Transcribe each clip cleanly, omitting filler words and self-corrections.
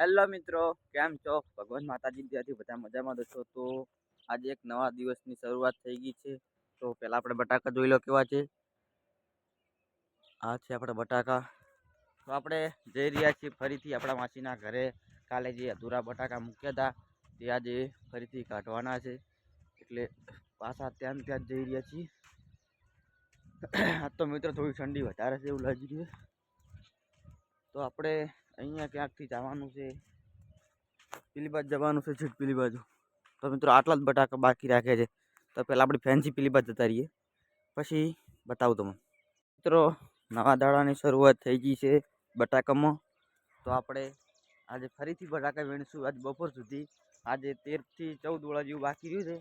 Hello મિત્રો, કેમ છો? ભગવાન માતાજી ત્યાંથી બધા મજામાં દોસ્તો. તો આજે એક નવા દિવસની શરૂઆત થઈ ગઈ છે. તો પહેલા આપણે બટાકા જોઈ લો કેવા છે. આ છે આપણે બટાકા. તો આપણે જઈ રહ્યા છીએ ફરીથી આપણા માસીના ઘરે. કાલે જે અધૂરા બટાકા મૂક્યા હતા તે આજે ફરીથી કાઢવાના છે, એટલે પાછા ત્યાં જઈ રહ્યા છીએ. આજ તો મિત્રો થોડી ઠંડી વધારે છે એવું લાગી રહ્યું. તો આપણે અહીંયા ક્યાંકથી જવાનું છે, પેલી બાજુ જવાનું છે, છેક પેલી બાજુ. તો મિત્રો આટલા જ બટાકા બાકી રાખે છે. તો પહેલાં આપણે ફેન્સી પેલી બાજુ જતા રહીએ, પછી બતાવું તમને. મિત્રો નવા દાડાની શરૂઆત થઈ ગઈ છે બટાકામાં. તો આપણે આજે ફરીથી બટાકા વીણીશું આજ બપોર સુધી. આજે 13 થી 14 વડા જેવું બાકી રહ્યું છે.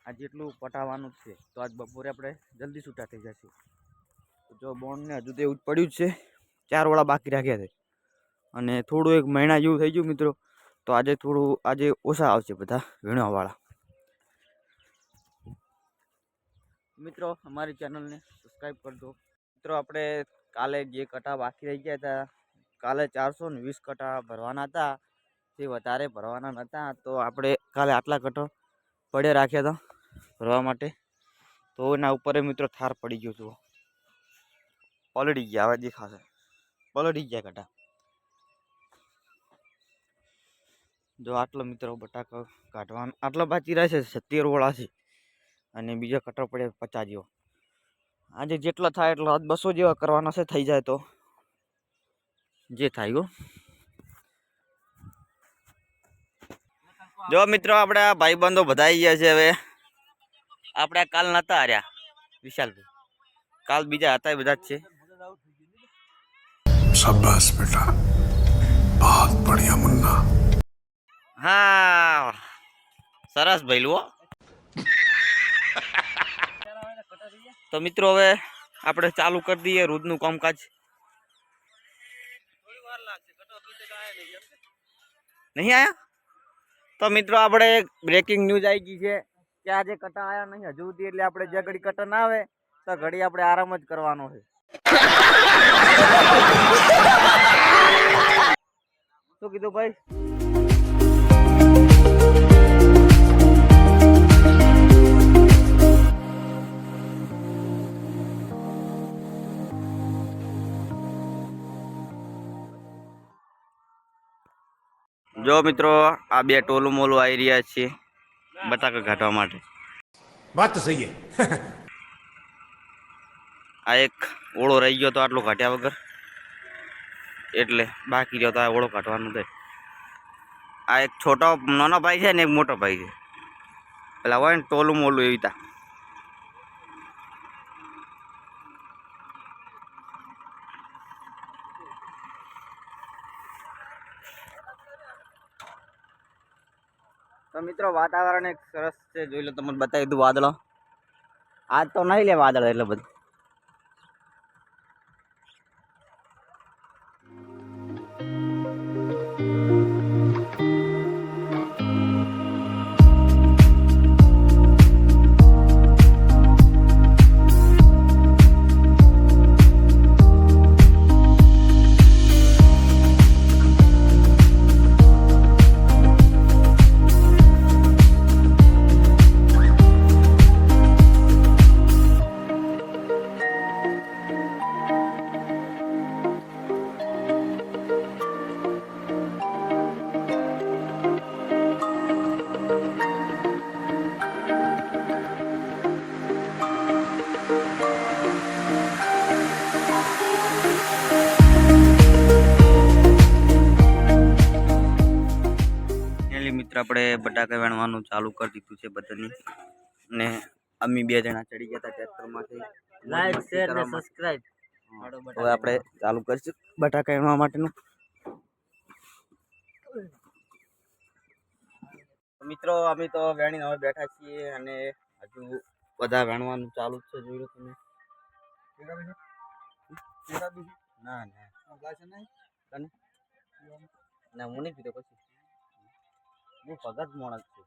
આ જેટલું પટાવવાનું છે, તો આજ બપોરે આપણે જલ્દી છૂટા થઈ જશે. જો બોન્ડને હજુ તો એવું જ પડ્યું જ છે, 4 વડા બાકી રાખ્યા છે. અને થોડું એક મહિના જેવું થઈ ગયું મિત્રો. તો આજે ઓછા આવશે બધા વીણવાવાળા. મિત્રો અમારી ચેનલને સબસ્ક્રાઈબ કરજો. મિત્રો આપણે કાલે જે કટા બાકી રહી ગયા હતા, કાલે 420 કટા ભરવાના હતા, તે વધારે ભરવાના નહોતા. તો આપણે કાલે આટલા કટો પડે રાખ્યા હતા ભરવા માટે. તો એના ઉપર મિત્રો થાર પડી ગયો હતો, પલળી ગયા. હવે દેખાશે, પલળી ગયા કટા. જો આટલો મિત્રો બટાકા કાઢવાનો આટલો બાકી રહેશે, 70 વડા છે. અને બીજા કટર પડે 50 જેવો. આજે જેટલો થાય એટલો 200 જેવા કરવાના છે. થઈ જાય તો જે થાય ગો. જો મિત્રો આપણે આ ભાઈબંધો બધા આવી ગયા છે. હવે આપણે કાલ નતા હાર્યા વિશાલભાઈ, કાલ બીજા હતા બધા જ છે. શાબાશ બેટા, બહુત બઢિયા મુન્ના. હા સરસ ભઈલું હો. તો મિત્રો હવે આપણે ચાલુ કરી દઈએ રોજનું કામકાજ. નહીં આયા? તો મિત્રો આપણે બ્રેકિંગ ન્યૂઝ આવી ગઈ છે કે આજે કટા આયા નહીં હજુ સુધી. એટલે આપણે જે ઘડી કટા ના આવે તો ઘડી આપણે આરામ જ કરવાનો છે. શું કીધું ભાઈ? જો મિત્રો આ બે ટોલું મોલું આવી રહ્યા છે બટાકા કાઢવા માટે. વાત તો સહી હે. આ એક ઓળો રહી ગયો તો આટલું કાઢ્યા વગર, એટલે બાકી રહ્યો તો આ ઓળો કાઢવાનું થાય. આ એક છોટો નાનો ભાઈ છે ને એક મોટો ભાઈ છે. પેલા હોય ને ટોલું મોલું એવી તા. તો મિત્રો વાતાવરણ એક સરસ છે, જોઈ લો. તમને બતાવી દઉં વાદળો. આજ તો નહીં લે વાદળ એટલે બધું. મિત્ર આપણે બટાકા વેણવાનું ચાલુ કરી દીધું છે બધાની. ને અમે 2 જણા ચડી ગયા હતા ટ્રેક્ટરમાંથી. લાઈક શેર ને સબસ્ક્રાઇબ. હવે આપણે ચાલુ કરીશું બટાકા વેણવા માટેનું. મિત્રો અમે તો વેણીને હવે બેઠા છીએ અને હજુ બધા વેણવાનું ચાલુ જ છે. જોઈ લો તમે. ના ના હું નહીં પીધો. પછી હું ભગત માણસ છું.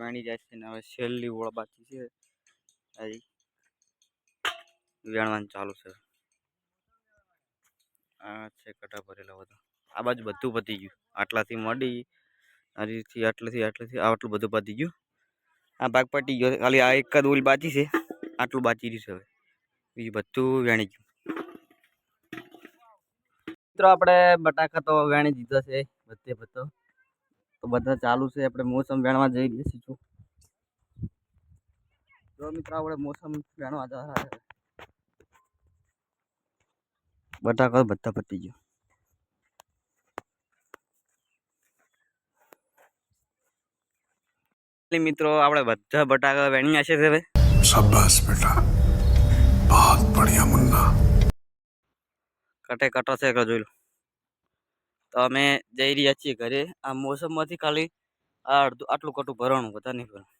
વેણી જાય છે ને હવે છેલ્લી ઓળ બાકી છે હજી વેણવાનું ચાલુ છે. આ છે કટા ભરેલા બધા આ બાજુ બધું પતી ગયું આટલાથી મળી આટલેથી આટલું બધું પતી ગયું. આ ભાગ પતી ગયો ખાલી આ એક જ ઓલી બાકી છે આટલું બાકી રહ્યું છે હવે બીજું બધું વેણી ગયું. મિત્રો આપણે બટાકા તો વેણી દીધા છે બધે બધો તો બધા ચાલુ છે. આપણે મોસમ વેણવા જઈ રહ્યા છીએ. તો મિત્રો આપણે મોસમ વેણવા જવા છે. બટાકા બધા પતી ગયો. મિત્રો આપણે બધા બટાકા વેણ્યા છે હવે. शाबाश बेटा बहुत बढ़िया मुन्ना કટે કટો છે કે જોઈ લો. તો અમે જઈ રહ્યા છીએ ઘરે. આ મોસમમાંથી ખાલી આ અડધું આટલું કટું ભરવાનું બધા નહીં ભરવાનું.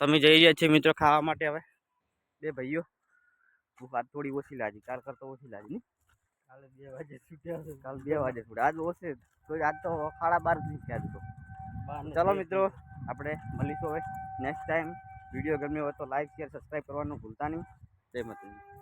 તમે જઈ રહ્યા છીએ મિત્રો ખાવા માટે. હવે બે ભાઈઓ ભૂખ આજ થોડી ઓછી લાગી કાલ કરતા ઓછી લાગી. કાલે 2 વાગે છૂટ્યા. કાલ 2 વાગે છૂટ્યા. આજ ઓછે તો આજ તો 12:30 થયા તો. ચલો મિત્રો આપણે મળીશું હવે નેક્સ્ટ ટાઈમ. વિડીયો ગમ્યો હોય તો લાઈક શેર સબસ્ક્રાઈબ કરવાનું ભૂલતા નહીં. જય માતાજી.